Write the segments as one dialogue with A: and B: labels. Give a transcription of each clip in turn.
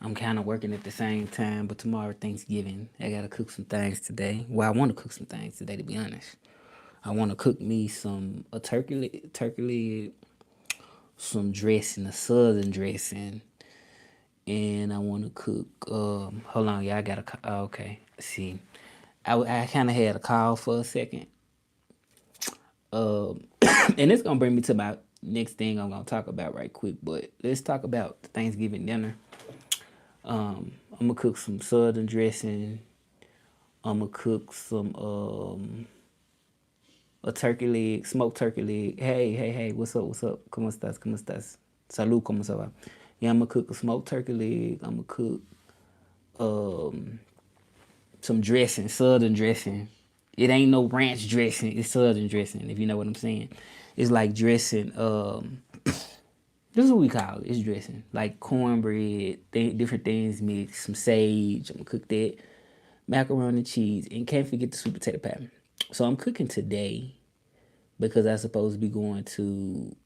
A: I'm kind of working at the same time, but tomorrow Thanksgiving. I gotta cook some things today. Well, I want to cook some things today, to be honest. I want to cook me a turkey leg, some dressing, a southern dressing, and I want to cook. Hold on, yeah, I got to. Okay, see, I kind of had a call for a second, and it's gonna bring me to my next thing I'm gonna talk about right quick. But let's talk about the Thanksgiving dinner. I'm gonna cook some southern dressing. I'm gonna cook some a turkey leg, smoked turkey leg. Hey, what's up? What's up? ¿Cómo estás? ¿Cómo estás? Salud, ¿cómo se va? Yeah, I'm gonna cook a smoked turkey leg. I'm gonna cook some dressing, southern dressing. It ain't no ranch dressing. It's southern dressing, if you know what I'm saying. It's like dressing. This is what we call it. It's dressing like cornbread, different things mixed. Some sage. I'm gonna cook that macaroni and cheese, and can't forget the sweet potato pie. So I'm cooking today because I'm supposed to be going to.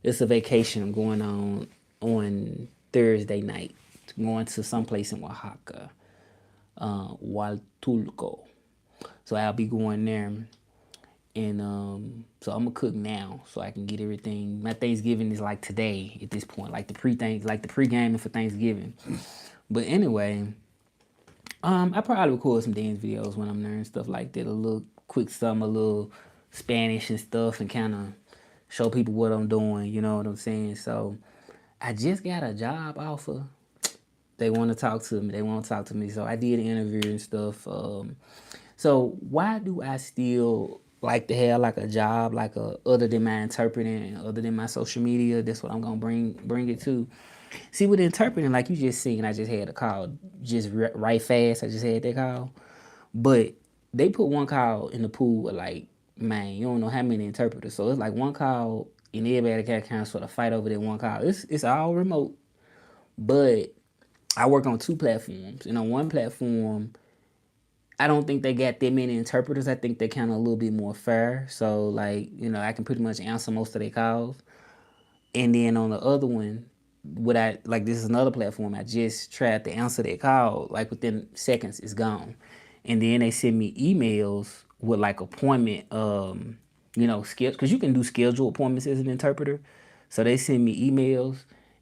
A: It's a vacation I'm going on Thursday night. Going to someplace in Oaxaca, Hualtulco. So I'll be going there, and so I'm gonna cook now so I can get everything. My Thanksgiving is like today at this point, like the pre-gaming for Thanksgiving. But anyway, I probably record some dance videos when I'm there and stuff like that. A little quick something, a little Spanish and stuff, and kind of show people what I'm doing. You know what I'm saying? So I just got a job offer. They want to talk to me. They want to talk to me. So I did an interview and stuff. So why do I still like to have like a job, like other than my interpreting and other than my social media? That's what I'm gonna bring it to. See, with interpreting, like you just seen, I just had a call just right fast. I just had that call, but they put one call in the pool with like, man, you don't know how many interpreters. So it's like one call, and everybody got kind of sort of fight over that one call. It's all remote, but I work on two platforms, and on one platform, I don't think they got that many interpreters. I think they're kind of a little bit more fair. So like, I can pretty much answer most of their calls. And then on the other one, what I like, this is another platform. I just tried to answer that call. Like within seconds, it's gone. And then they send me emails with like appointment, skills, because you can do schedule appointments as an interpreter. So they send me emails,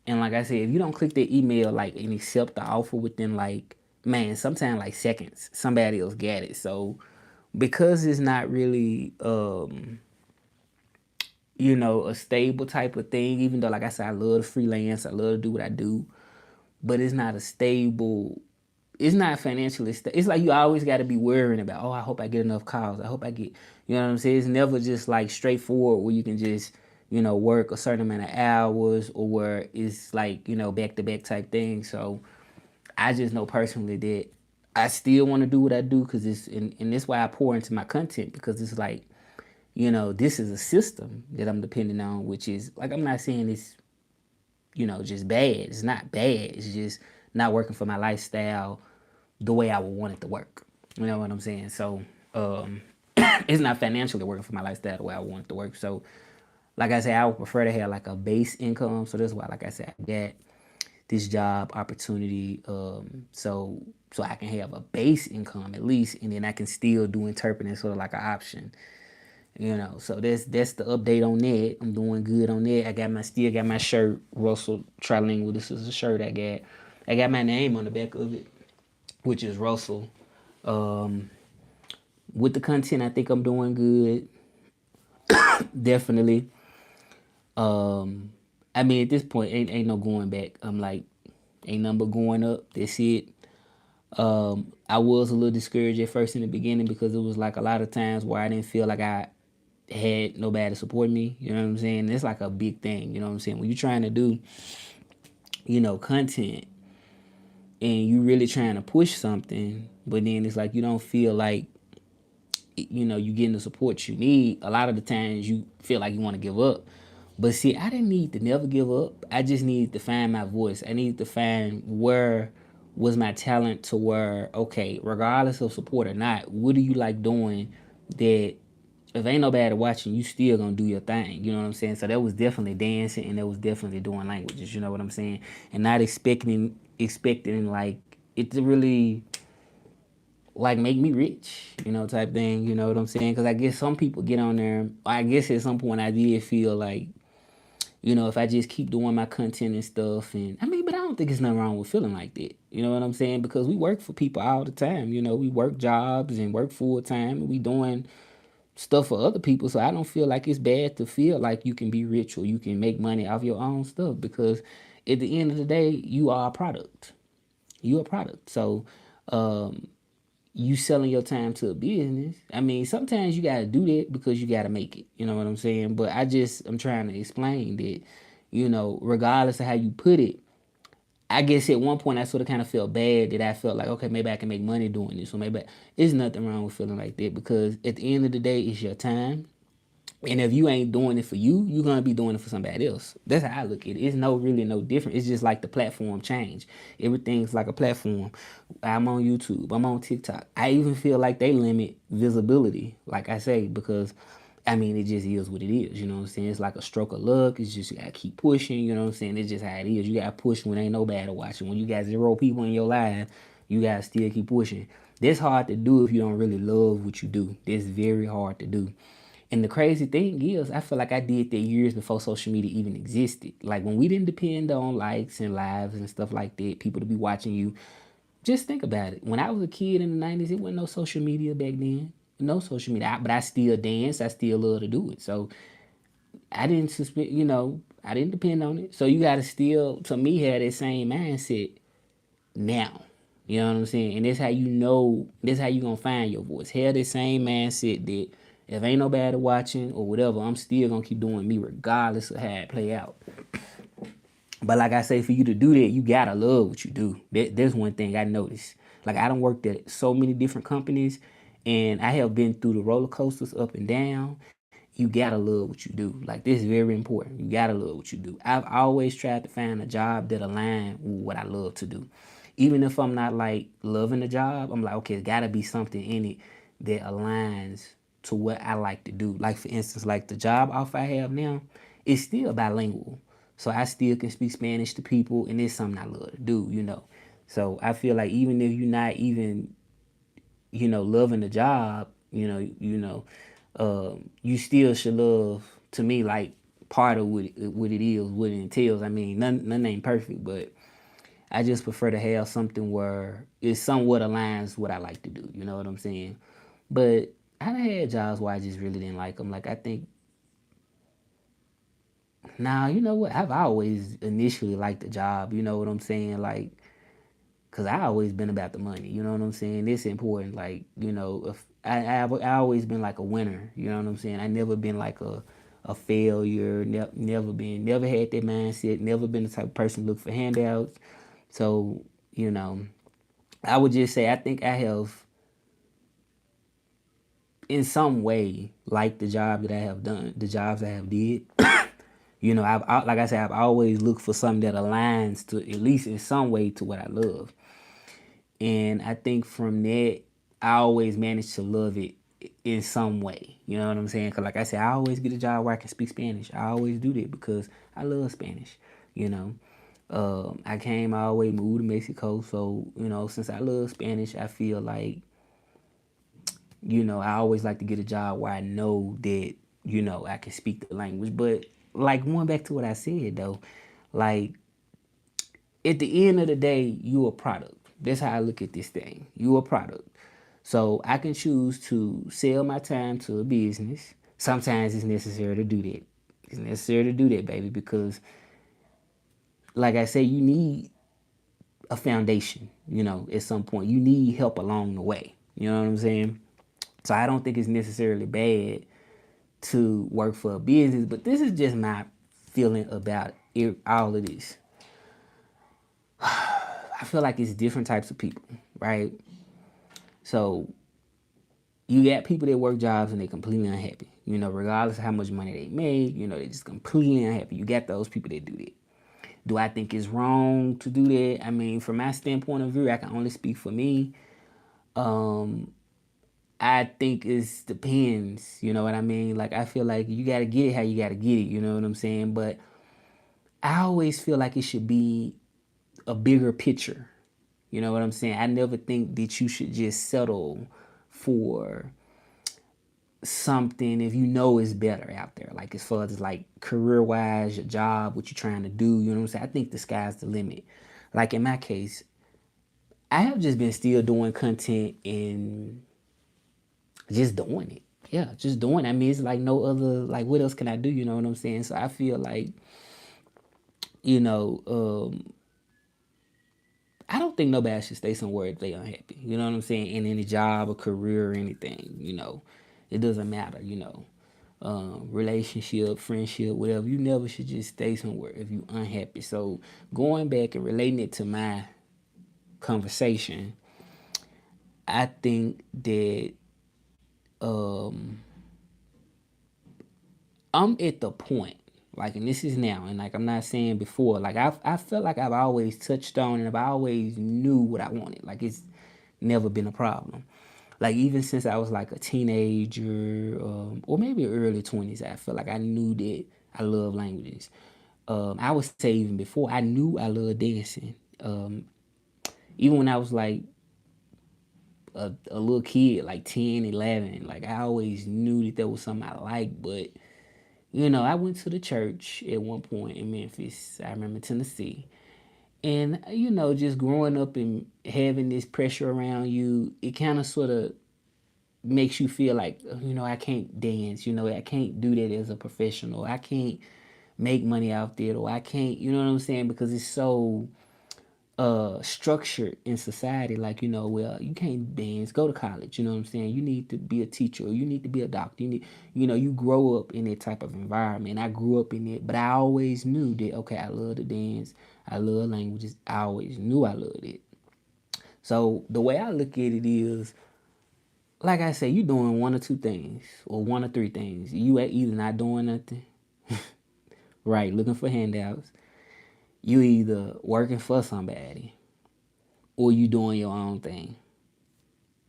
A: and like I said, if you don't click the email like and accept the offer within like, man, sometimes like seconds, somebody else got it. So because it's not really a stable type of thing, even though like I said, I love to freelance, I love to do what I do, but it's not a stable, it's not financially it's like you always got to be worrying about, oh, I hope I get enough calls, I hope I get, you know what I'm saying? It's never just like straightforward where you can just work a certain amount of hours, or where it's like back to back type thing. So I just know personally that I still want to do what I do, because it's and that's why I pour into my content, because it's like, this is a system that I'm depending on, which is like, I'm not saying it's just bad. It's not bad. It's just not working for my lifestyle the way I would want it to work. You know what I'm saying? So it's not financially working for my lifestyle the way I want it to work. So like I said, I would prefer to have like a base income. So that's why, like I said, I got this job opportunity, so I can have a base income at least, and then I can still do interpreting sort of like an option. So that's the update on that. I'm doing good on that. Still got my shirt, Russell Trilingual. This is a shirt I got. I got my name on the back of it, which is Russell. Um, with the content, I think I'm doing good. Definitely. I mean, at this point, ain't no going back. I'm like, ain't number going up. That's it. I was a little discouraged at first in the beginning, because it was like a lot of times where I didn't feel like I had nobody to support me. You know what I'm saying? It's like a big thing. You know what I'm saying? When you're trying to do, content, and you really trying to push something, but then it's like you don't feel like, you getting the support you need. A lot of the times you feel like you want to give up. But see, I didn't need to never give up. I just needed to find my voice. I needed to find where was my talent, to where, okay, regardless of support or not, what do you like doing that if ain't nobody watching, you still gonna do your thing. You know what I'm saying? So that was definitely dancing, and that was definitely doing languages. You know what I'm saying? And not expecting like it to really like make me rich, type thing. You know what I'm saying? Because I guess some people get on there. I guess at some point I did feel like, if I just keep doing my content and stuff, and I mean, but I don't think there's nothing wrong with feeling like that. You know what I'm saying? Because we work for people all the time. We work jobs and work full time, and we doing stuff for other people. So I don't feel like it's bad to feel like you can be rich or you can make money off your own stuff, because at the end of the day, you are a product. You a product. So um, you selling your time to a business. I mean, sometimes you gotta do that because you gotta make it. You know what I'm saying? But I'm trying to explain that, regardless of how you put it, I guess at one point I sort of kind of felt bad that I felt like, okay, maybe I can make money doing this, or maybe there's nothing wrong with feeling like that, because at the end of the day, it's your time. And if you ain't doing it for you, you're gonna be doing it for somebody else. That's how I look at it. It's no different. It's just like the platform change. Everything's like a platform. I'm on YouTube. I'm on TikTok. I even feel like they limit visibility, like I say, because I mean, it just is what it is. You know what I'm saying? It's like a stroke of luck. It's just you gotta keep pushing. You know what I'm saying? It's just how it is. You gotta push when ain't nobody watching. When you got 0 people in your life, you gotta still keep pushing. That's hard to do if you don't really love what you do. That's very hard to do. And the crazy thing is, I feel like I did that years before social media even existed. Like when we didn't depend on likes and lives and stuff like that, people to be watching you. Just think about it. When I was a kid in the 90s, it wasn't no social media back then. No social media. But I still dance. I still love to do it. So I didn't suspect, I didn't depend on it. So you got to still, to me, have that same mindset now. You know what I'm saying? And that's how that's how you going to find your voice. Have the same mindset that if ain't nobody watching or whatever, I'm still going to keep doing me regardless of how it play out. But like I say, for you to do that, you got to love what you do. There's one thing I noticed. Like I done worked at so many different companies, and I have been through the roller coasters up and down. You gotta love what you do. Like this is very important. You gotta love what you do. I've always tried to find a job that aligns with what I love to do. Even if I'm not like loving the job, I'm like, okay, it's gotta be something in it that aligns to what I like to do. Like for instance, like the job offer I have now, it's still bilingual. So I still can speak Spanish to people, and it's something I love to do. So I feel like even if you're not even loving the job, you still should love, to me, like part of what it is, what it entails. I mean, none ain't perfect, but I just prefer to have something where it somewhat aligns what I like to do. You know what I'm saying? But I done had jobs where I just really didn't like them. Like I think, nah, you know what? I've always initially liked the job. You know what I'm saying? Like, cause I always been about the money. You know what I'm saying? It's important. Like, if I always been like a winner. You know what I'm saying? I never been like a failure. Never had that mindset. Never been the type of person to look for handouts. So, I would just say I think I have in some way like the job that I have done, the jobs I have did. Like I said, I've always looked for something that aligns to at least in some way to what I love. And I think from that, I always manage to love it in some way. You know what I'm saying? Because like I said, I always get a job where I can speak Spanish. I always do that because I love Spanish. You know, I came all the way, moved to Mexico. So, since I love Spanish, I feel like, I always like to get a job where I know that, I can speak the language. But like going back to what I said though, like at the end of the day, you a product. That's how I look at this thing. You a product. So I can choose to sell my time to a business. Sometimes it's necessary to do that. It's necessary to do that, baby, because like I say, you need a foundation, at some point. You need help along the way. You know what I'm saying? So I don't think it's necessarily bad to work for a business, but this is just my feeling about all of this. I feel like it's different types of people, right? So you got people that work jobs and they're completely unhappy. Regardless of how much money they make, they're just completely unhappy. You got those people that do that. Do I think it's wrong to do that? I mean, from my standpoint of view, I can only speak for me. I think it depends. You know what I mean? Like I feel like you gotta get it how you gotta get it. You know what I'm saying? But I always feel like it should be a bigger picture. You know what I'm saying? I never think that you should just settle for something if you know it's better out there. Like as far as like career wise, your job, what you're trying to do. You know what I'm saying? I think the sky's the limit. Like in my case, I have just been still doing content and just doing it. Yeah, just doing it. I mean, it's like no other, like, what else can I do? You know what I'm saying? So I feel like, you know, I don't think nobody should stay somewhere if they unhappy. You know what I'm saying? In any job or career or anything, it doesn't matter, relationship, friendship, whatever. You never should just stay somewhere if you unhappy. So going back and relating it to my conversation, I think that I'm at the point, like, and this is now, and like I'm not saying before, like I felt like I've always touched on and I always knew what I wanted. Like it's never been a problem. Like even since I was like a teenager, or maybe early 20s, I felt like I knew that I love languages. I would say even before I knew I loved dancing. Even when I was like a little kid, like 10, 11, like I always knew that there was something I liked, but I went to the church at one point in Memphis. I remember Tennessee. And, just growing up and having this pressure around you, it kind of sort of makes you feel like, I can't dance, I can't do that as a professional. I can't make money out there, or I can't, you know what I'm saying? Because it's so structured in society, like, well, you can't dance, go to college, you know what I'm saying? You need to be a teacher, or you need to be a doctor. You need, you grow up in that type of environment. I grew up in it, but I always knew that, okay, I love to dance, I love languages. I always knew I loved it. So the way I look at it is, like I say, you doing one or two things, or one or three things. You either not doing nothing, right, looking for handouts. You either working for somebody, or you doing your own thing.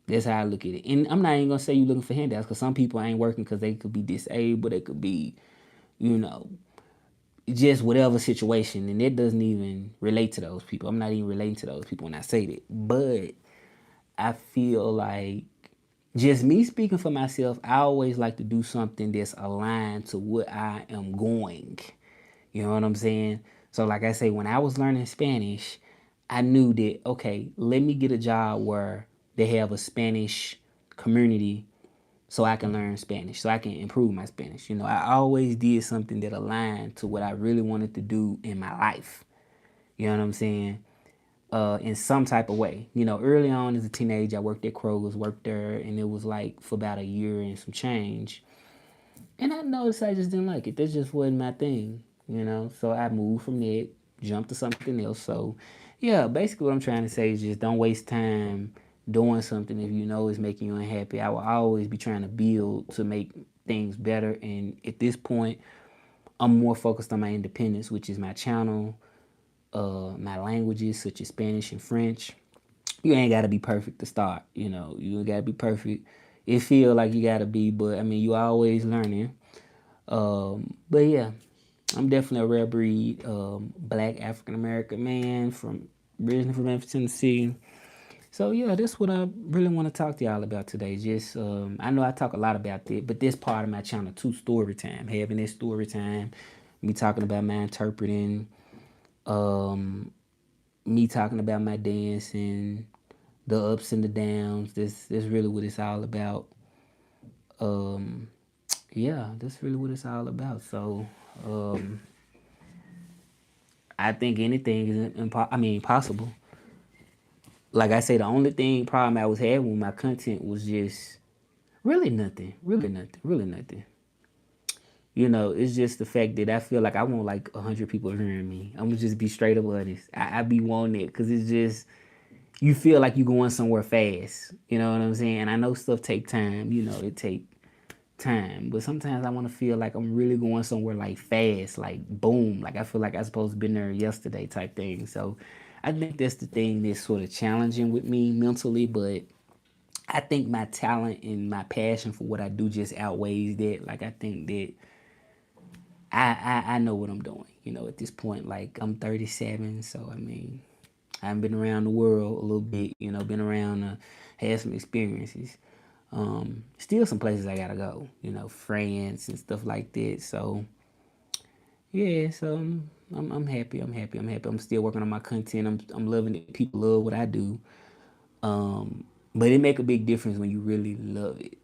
A: That's how I look at it. And I'm not even gonna say you looking for handouts, because some people ain't working because they could be disabled, they could be, you know, just whatever situation, and it doesn't even relate to those people. I'm not even relating to those people when I say that. But I feel like, just me speaking for myself, I always like to do something that's aligned to what I am going. You know what I'm saying? So like I say, when I was learning Spanish, I knew that, okay, let me get a job where they have a Spanish community so I can learn Spanish, so I can improve my Spanish. I always did something that aligned to what I really wanted to do in my life. You know what I'm saying? In some type of way. Early on as a teenager, I worked at Kroger's, worked there, and it was like for about a year and some change. And I noticed I just didn't like it. That just wasn't my thing. So I moved from that, jumped to something else. So, yeah, basically what I'm trying to say is just don't waste time doing something if you know it's making you unhappy. I will always be trying to build to make things better. And at this point, I'm more focused on my independence, which is my channel, my languages such as Spanish and French. You ain't gotta be perfect to start. You ain't gotta be perfect. It feel like you gotta be, but I mean, you always learning. But yeah, I'm definitely a rare breed, black African American man from originally from Memphis, Tennessee. So yeah, that's what I really want to talk to y'all about today. Just I know I talk a lot about that, but this part of my channel too, story time, having this story time, me talking about my interpreting, um, me talking about my dancing, the ups and the downs. This really what it's all about. Um, yeah, that's really what it's all about. So um, I think anything is possible. Like I say, the only problem I was having with my content was just really nothing, really nothing, really nothing. It's just the fact that I feel like I want like 100 people hearing me. I'm gonna just be straight up honest. I be wanting it because it's just, you feel like you going somewhere fast. You know what I'm saying? I know stuff take time. It take time, but sometimes I want to feel like I'm really going somewhere like fast, like boom, like I feel like I supposed to been there yesterday type thing. So I think that's the thing that's sort of challenging with me mentally, but I think my talent and my passion for what I do just outweighs that. Like I think that I know what I'm doing. You know, at this point, like I'm 37, so I mean, I've been around the world a little bit. You know, been around, had some experiences. Still some places I gotta go. You know, France and stuff like that. So yeah, so I'm happy. I'm happy. I'm happy. I'm still working on my content. I'm loving it. People love what I do. But it make a big difference when you really love it.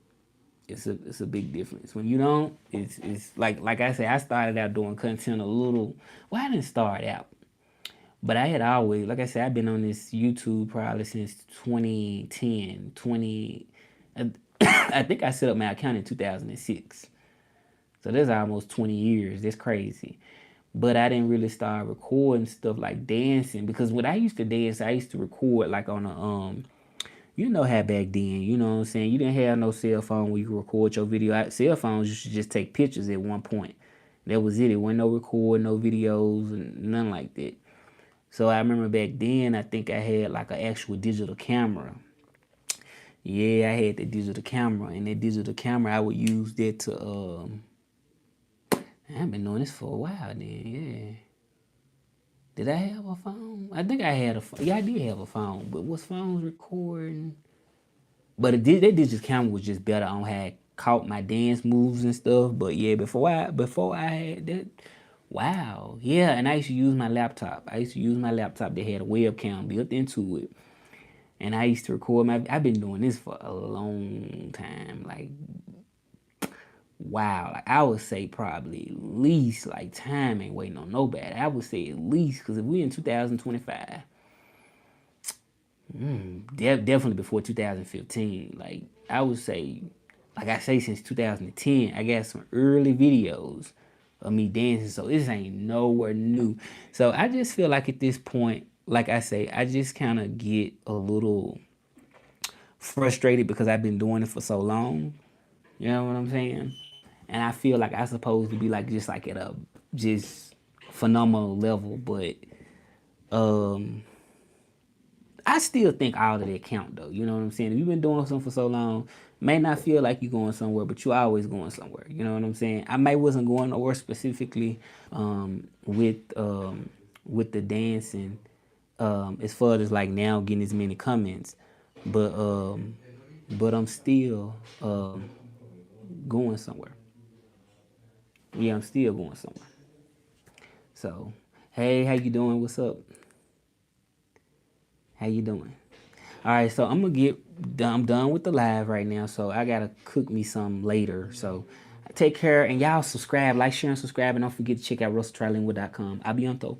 A: It's a big difference. When you don't, it's like I said, I started out doing content a little. Well, I didn't start out, but I had always, like I said, I've been on this YouTube probably since 2010, 20. I think I set up my account in 2006. So that's almost 20 years. That's crazy. But I didn't really start recording stuff like dancing because when I used to dance, I used to record like on a you know how back then, you know what I'm saying? You didn't have no cell phone where you could record your video. Cell phones, you should just take pictures at one point. That was it. It wasn't no record, no videos, and nothing like that. So I remember back then, I think I had like an actual digital camera. Yeah, I had the digital camera, and that digital camera, I would use that to. I've been doing this for a while then. Yeah. Did I have a phone? I think I had a phone. Yeah, I did have a phone, but was phones recording? But that digital camera was just better on how it caught my dance moves and stuff. But yeah, before I had that, wow, yeah. And I used to use my laptop. I used to use my laptop that had a webcam built into it, and I used to record my. I've been doing this for a long time, like wow. Like I would say probably at least like time ain't waiting on nobody. I would say at least because if we in 2025, definitely before 2015. Like I would say, like I say since 2010, I got some early videos of me dancing. So this ain't nowhere new. So I just feel like at this point, like I say, I just kind of get a little frustrated because I've been doing it for so long. You know what I'm saying? And I feel like I supposed to be like just like at a just phenomenal level, but um I still think all of that count though. You know what I'm saying? If you've been doing something for so long, may not feel like you're going somewhere, but you always going somewhere. You know what I'm saying? I may wasn't going nowhere specifically with the dancing, as far as like now getting as many comments, but I'm still going somewhere. Yeah, I'm still going somewhere. So, hey, how you doing? What's up? How you doing? All right, so I'm gonna get done. I'm done with the live right now, so I gotta cook me some later. So take care, and y'all subscribe, like, share, and subscribe, and don't forget to check out russelltrilingual.com. Abianto.